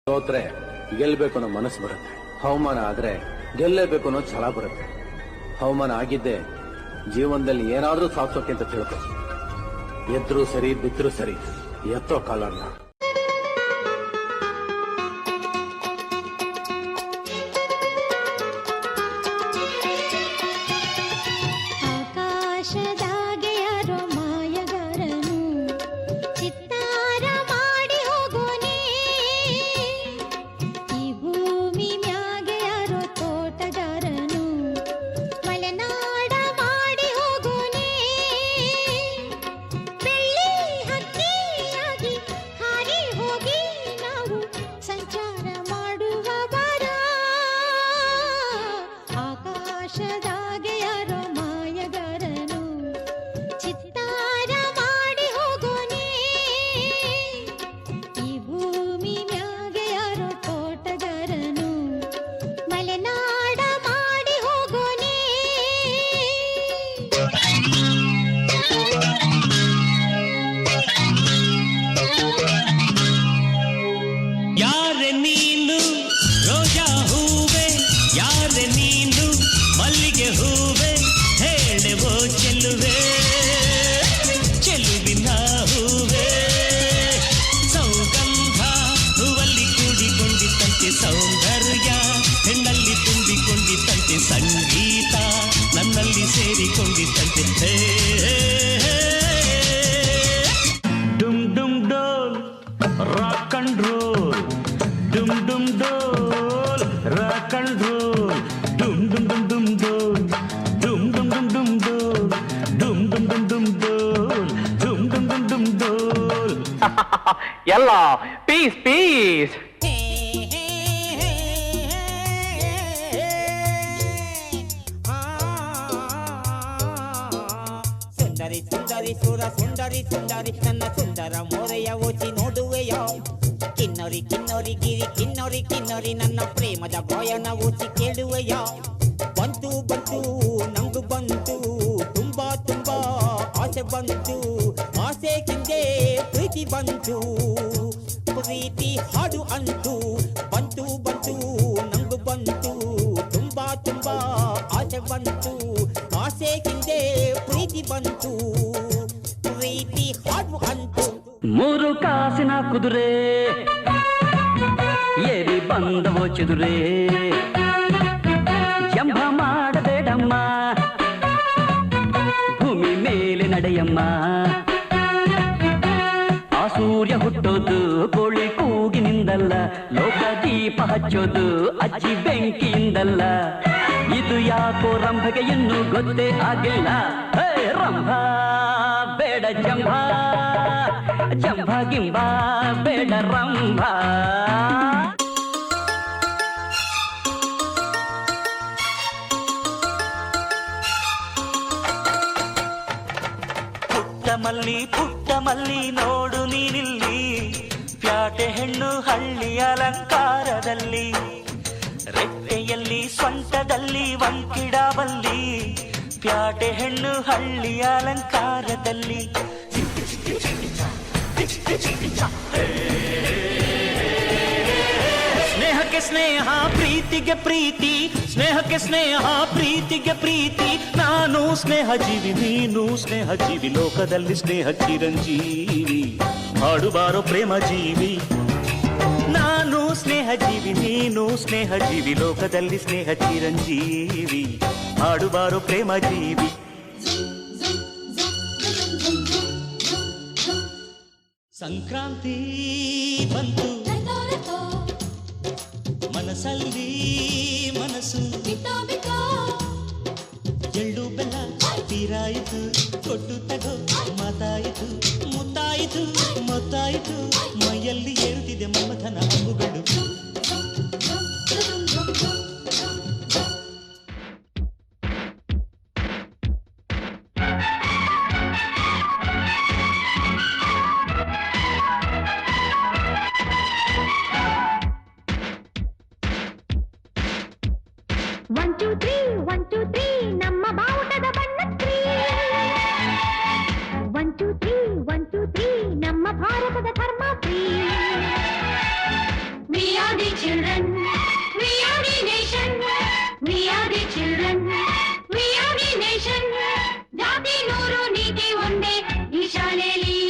ಸೋತ್ರೆ ಗೆಲ್ಬೇಕು ಅನ್ನೋ ಮನಸ್ಸು ಬರುತ್ತೆ, ಅವಮಾನ ಆದ್ರೆ ಗೆಲ್ಲೇಬೇಕು ಅನ್ನೋ ಛಲ ಬರುತ್ತೆ. ಅವಮಾನ ಆಗಿದ್ದೆ ಜೀವನದಲ್ಲಿ ಏನಾದ್ರೂ ಸಾಧಿಸೋಕೆ ಅಂತ ತಿಳ್ಕೊ. ಎದ್ರು ಸರಿ ಬಿದ್ರು ಸರಿ, ಎತ್ತೋ ಕಾಲನ್ನ. ಸೌಂದರ್ಯ ಹೆಣ್ಣಲ್ಲಿ ತುಂಬಿಕೊಂಡಿತ್ತಂತೆ, ಸಂಗೀತ ನನ್ನಲ್ಲಿ ಸೇರಿಕೊಂಡಿತ್ತಂತೆ. ಡುಮ್ ಡುಮ್ ಡೋಲ್ ರಾಕ್ ಅಂಡ್ ರೋಲ್, ಡುಮ್ ಡುಮ್ ಡೋಲ್ ರಾಕ್ ಅಂಡ್ ರೋಲ್, ಡುಮ್ ಡುಮ್ ಡುಮ್ ಡುಮ್ ಡೋಲ್, ಡುಮ್ ಡುಮ್ ಡುಮ್ ಡುಮ್ ಡೋಲ್, ಡುಮ್ ಡುಮ್ ಡುಮ್ ಡುಮ್ ಡೋಲ್, ಡುಮ್ ಡುಮ್ ಡುಮ್ ಡುಮ್ ಡೋಲ್. ಎಲ್ಲ ಪೀಸ್ ಪೀಸ್. ಸುಂದರಿ ಸುರ ಸುಂದರಿ ಸುಂದರಿ ನನ್ನ ಸುಂದರ ಮೋರೆಯ ಓಚಿ ನೋಡುವೆಯ. ಕಿನ್ನೊರಿ ಕಿನ್ನೊರಿ ಗಿರಿ ಕಿನ್ನೊರಿ ಕಿನ್ನೊರಿ ನನ್ನ ಪ್ರೇಮದ ಗಾಯನ ಓಚಿ ಕೇಳುವೆಯ. ಬಂತು ಬಂತು ನಂಗು ಬಂತು ತುಂಬಾ ತುಂಬಾ ಆಸೆ ಬಂತು, ಆಸೆ ಹಿಂದೆ ಪ್ರೀತಿ ಬಂತು, ಪ್ರೀತಿ ಹಾಡು ಅಂತು. ಬಂತು ಬಂತು ನಂಗು ಬಂತು ತುಂಬಾ ತುಂಬಾ ಆಸೆ ಬಂತು, ಆಸೆ ಹಿಂದೆ ಪ್ರೀತಿ ಬಂತು, ಪ್ರೀತಿ ಹಾಡು ಅಂತು. ಮೂರು ಕಾಸಿನ ಕುದುರೆ ಏರಿ ಬಂದವೋ ಚಿದುರೆ, ಜಂಭ ಮಾಡಬೇಡಮ್ಮ ಭೂಮಿ ಮೇಲೆ ನಡೆಯಮ್ಮ. ಆ ಸೂರ್ಯ ಹುಟ್ಟೋದು ಕೋಳಿ ಕೂಗಿನಿಂದಲ್ಲ, ಲೋಕ ದೀಪ ಹಚ್ಚೋದು ಅಜ್ಜಿ ಬೆಂಕಿಯಿಂದಲ್ಲ. ಇದು ಯಾಕೋ ರಂಭಗೆ ಇನ್ನೂ ಗೊತ್ತೇ ಆಗಿಲ್ಲ. ರಂಭ ಬೇಡ ಜಂಭ, ಜಂಭ ಗಿಂಬ ಬೇಡ ರಂಭ. ಪುಟ್ಟ ಮಲ್ಲಿ ನೋಡು ನೀನಿಲ್ಲಿ, ಪ್ಯಾಟೆ ಹೆಣ್ಣು ಹಳ್ಳಿ ಅಲಂಕಾರದಲ್ಲಿ, ರೆಟ್ಟೆಯಲ್ಲಿ ಸ್ವಂಟದಲ್ಲಿ ವಂಕಿಡಬಲ್ಲಿ, ಪ್ಯಾಟೆ ಹೆಣ್ಣು ಹಳ್ಳಿ ಅಲಂಕಾರದಲ್ಲಿ. ಸ್ನೇಹಕ್ಕೆ ಸ್ನೇಹ ಪ್ರೀತಿಗೆ ಪ್ರೀತಿ, ಸ್ನೇಹಕ್ಕೆ ಸ್ನೇಹ ಪ್ರೀತಿಗೆ ಪ್ರೀತಿ. ನಾನು ಸ್ನೇಹ ಜೀವಿ ನೀನು ಸ್ನೇಹ ಜೀವಿ, ಲೋಕದಲ್ಲಿ ಸ್ನೇಹ ಚಿರಂಜೀವಿ. ಹಾಡುಬಾರೋ ಪ್ರೇಮ ಜೀವಿ, ನಾನು ಸ್ನೇಹ ಜೀವಿ ನೀನು ಸ್ನೇಹ ಜೀವಿ, ಲೋಕದಲ್ಲಿ ಸ್ನೇಹ ಚಿರಂಜೀವಿ. ಹಾಡುಬಾರೋ ಪ್ರೇಮ ಜೀವಿ. ಸಂಕ್ರಾಂತಿ ಬಂತು ಮನಸ್ಸಲ್ಲಿ ಮನಸ್ಸು, ಎಳ್ಳು ಬೆಲ್ಲ ತೀರಾಯಿತು, ಕೊಟ್ಟು ತಗೋ ಮಾತಾಯಿತು, ಮುತ್ತಾಯಿತು ಮೊತ್ತಾಯಿತು, ಮೈಯಲ್ಲಿ ಏರುತ್ತಿದೆ ಮನ್ಮಥನ ಅಂಬುಗಳು. One, two, three, one, two, three, ನಮ್ಮ ಬಾವುಟದ ಬಣ್ಣ 3. 1, 2, 3, 1, 2, 3, ನಮ್ಮ ಭಾರತದ ಧರ್ಮ 3. naughty children.